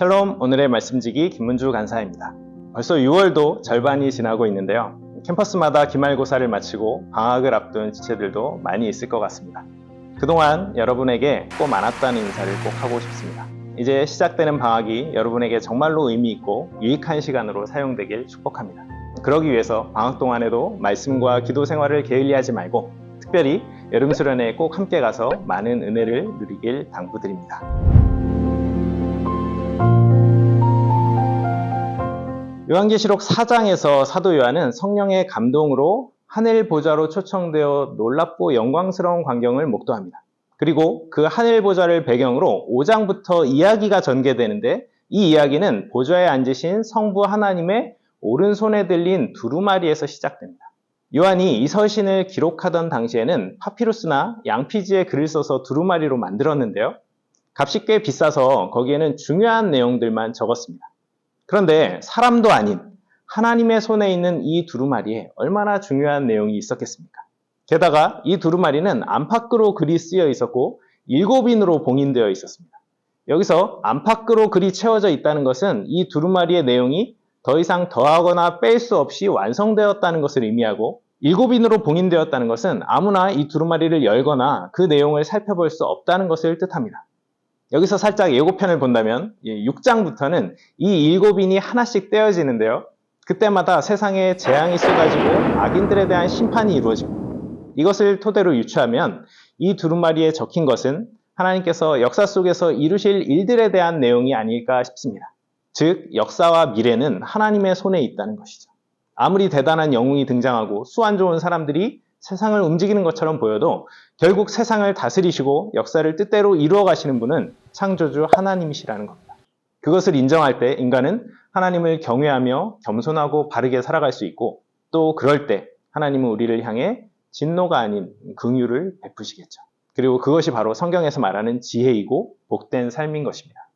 샬롬, 오늘의 말씀지기 김문주 간사입니다. 벌써 6월도 절반이 지나고 있는데요. 캠퍼스마다 기말고사를 마치고 방학을 앞둔 지체들도 많이 있을 것 같습니다. 그동안 여러분에게 꼭 많았다는 인사를 꼭 하고 싶습니다. 이제 시작되는 방학이 여러분에게 정말로 의미 있고 유익한 시간으로 사용되길 축복합니다. 그러기 위해서 방학 동안에도 말씀과 기도 생활을 게을리하지 말고 특별히 여름 수련회에 꼭 함께 가서 많은 은혜를 누리길 당부드립니다. 요한계시록 4장에서 사도 요한은 성령의 감동으로 하늘 보좌로 초청되어 놀랍고 영광스러운 광경을 목도합니다. 그리고 그 하늘 보좌를 배경으로 5장부터 이야기가 전개되는데 이 이야기는 보좌에 앉으신 성부 하나님의 오른손에 들린 두루마리에서 시작됩니다. 요한이 이 서신을 기록하던 당시에는 파피루스나 양피지에 글을 써서 두루마리로 만들었는데요. 값이 꽤 비싸서 거기에는 중요한 내용들만 적었습니다. 그런데 사람도 아닌 하나님의 손에 있는 이 두루마리에 얼마나 중요한 내용이 있었겠습니까? 게다가 이 두루마리는 안팎으로 글이 쓰여 있었고 7인으로 봉인되어 있었습니다. 여기서 안팎으로 글이 채워져 있다는 것은 이 두루마리의 내용이 더 이상 더하거나 뺄 수 없이 완성되었다는 것을 의미하고 7인으로 봉인되었다는 것은 아무나 이 두루마리를 열거나 그 내용을 살펴볼 수 없다는 것을 뜻합니다. 여기서 살짝 예고편을 본다면 6장부터는 이 7인이 하나씩 떼어지는데요. 그때마다 세상에 재앙이 쏟아지고 악인들에 대한 심판이 이루어집니다. 이것을 토대로 유추하면 이 두루마리에 적힌 것은 하나님께서 역사 속에서 이루실 일들에 대한 내용이 아닐까 싶습니다. 즉 역사와 미래는 하나님의 손에 있다는 것이죠. 아무리 대단한 영웅이 등장하고 수완 좋은 사람들이 세상을 움직이는 것처럼 보여도 결국 세상을 다스리시고 역사를 뜻대로 이루어 가시는 분은 창조주 하나님이시라는 겁니다. 그것을 인정할 때 인간은 하나님을 경외하며 겸손하고 바르게 살아갈 수 있고 또 그럴 때 하나님은 우리를 향해 진노가 아닌 긍휼을 베푸시겠죠. 그리고 그것이 바로 성경에서 말하는 지혜이고 복된 삶인 것입니다.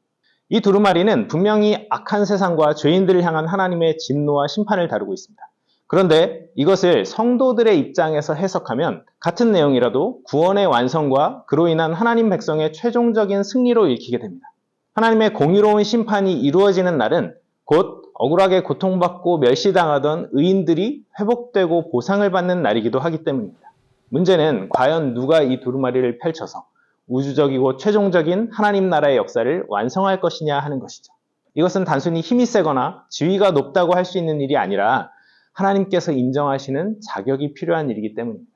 이 두루마리는 분명히 악한 세상과 죄인들을 향한 하나님의 진노와 심판을 다루고 있습니다. 그런데 이것을 성도들의 입장에서 해석하면 같은 내용이라도 구원의 완성과 그로 인한 하나님 백성의 최종적인 승리로 읽히게 됩니다. 하나님의 공의로운 심판이 이루어지는 날은 곧 억울하게 고통받고 멸시당하던 의인들이 회복되고 보상을 받는 날이기도 하기 때문입니다. 문제는 과연 누가 이 두루마리를 펼쳐서 우주적이고 최종적인 하나님 나라의 역사를 완성할 것이냐 하는 것이죠. 이것은 단순히 힘이 세거나 지위가 높다고 할 수 있는 일이 아니라 하나님께서 인정하시는 자격이 필요한 일이기 때문입니다.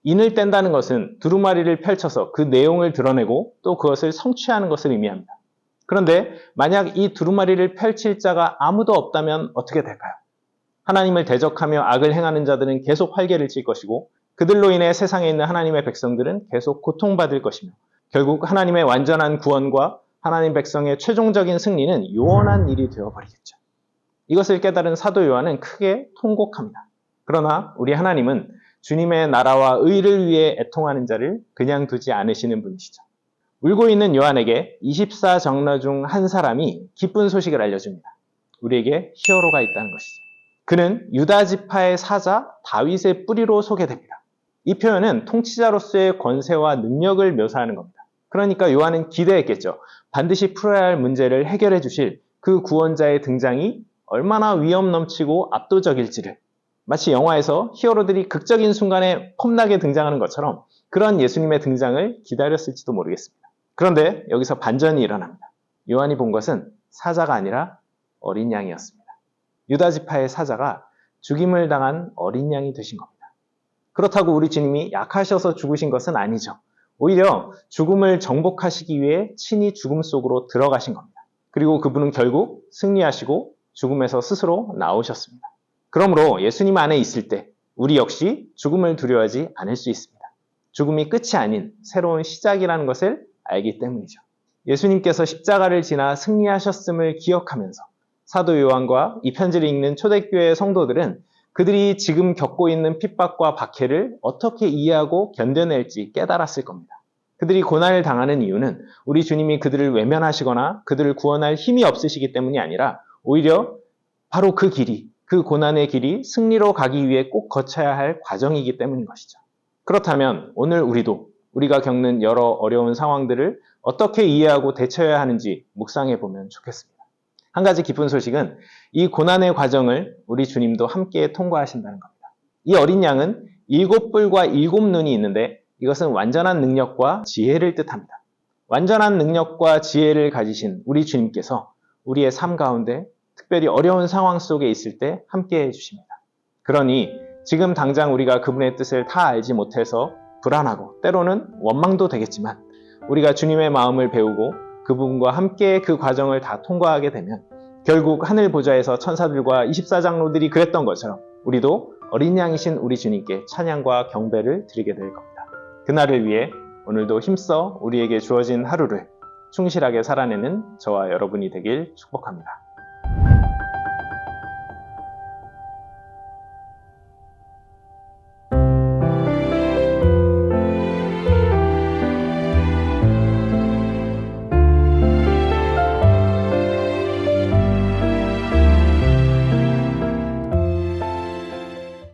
인을 뗀다는 것은 두루마리를 펼쳐서 그 내용을 드러내고 또 그것을 성취하는 것을 의미합니다. 그런데 만약 이 두루마리를 펼칠 자가 아무도 없다면 어떻게 될까요? 하나님을 대적하며 악을 행하는 자들은 계속 활개를 칠 것이고 그들로 인해 세상에 있는 하나님의 백성들은 계속 고통받을 것이며 결국 하나님의 완전한 구원과 하나님 백성의 최종적인 승리는 요원한 일이 되어버리겠죠. 이것을 깨달은 사도 요한은 크게 통곡합니다. 그러나 우리 하나님은 주님의 나라와 의를 위해 애통하는 자를 그냥 두지 않으시는 분이시죠. 울고 있는 요한에게 24장로 중 한 사람이 기쁜 소식을 알려줍니다. 우리에게 히어로가 있다는 것이죠. 그는 유다 지파의 사자 다윗의 뿌리로 소개됩니다. 이 표현은 통치자로서의 권세와 능력을 묘사하는 겁니다. 그러니까 요한은 기대했겠죠. 반드시 풀어야 할 문제를 해결해 주실 그 구원자의 등장이 얼마나 위험 넘치고 압도적일지를 마치 영화에서 히어로들이 극적인 순간에 폼나게 등장하는 것처럼 그런 예수님의 등장을 기다렸을지도 모르겠습니다. 그런데 여기서 반전이 일어납니다. 요한이 본 것은 사자가 아니라 어린 양이었습니다. 유다 지파의 사자가 죽임을 당한 어린 양이 되신 겁니다. 그렇다고 우리 주님이 약하셔서 죽으신 것은 아니죠. 오히려 죽음을 정복하시기 위해 친히 죽음 속으로 들어가신 겁니다. 그리고 그분은 결국 승리하시고 죽음에서 스스로 나오셨습니다. 그러므로 예수님 안에 있을 때 우리 역시 죽음을 두려워하지 않을 수 있습니다. 죽음이 끝이 아닌 새로운 시작이라는 것을 알기 때문이죠. 예수님께서 십자가를 지나 승리하셨음을 기억하면서 사도 요한과 이 편지를 읽는 초대교회 성도들은 그들이 지금 겪고 있는 핍박과 박해를 어떻게 이해하고 견뎌낼지 깨달았을 겁니다. 그들이 고난을 당하는 이유는 우리 주님이 그들을 외면하시거나 그들을 구원할 힘이 없으시기 때문이 아니라 오히려 바로 그 길이, 그 고난의 길이 승리로 가기 위해 꼭 거쳐야 할 과정이기 때문인 것이죠. 그렇다면 오늘 우리가 겪는 여러 어려운 상황들을 어떻게 이해하고 대처해야 하는지 묵상해 보면 좋겠습니다. 한 가지 기쁜 소식은 이 고난의 과정을 우리 주님도 함께 통과하신다는 겁니다. 이 어린 양은 7뿔과 7눈이 있는데 이것은 완전한 능력과 지혜를 뜻합니다. 완전한 능력과 지혜를 가지신 우리 주님께서 우리의 삶 가운데 특별히 어려운 상황 속에 있을 때 함께 해주십니다. 그러니 지금 당장 우리가 그분의 뜻을 다 알지 못해서 불안하고 때로는 원망도 되겠지만 우리가 주님의 마음을 배우고 그분과 함께 그 과정을 다 통과하게 되면 결국 하늘 보좌에서 천사들과 24장로들이 그랬던 것처럼 우리도 어린 양이신 우리 주님께 찬양과 경배를 드리게 될 겁니다. 그날을 위해 오늘도 힘써 우리에게 주어진 하루를 충실하게 살아내는 저와 여러분이 되길 축복합니다.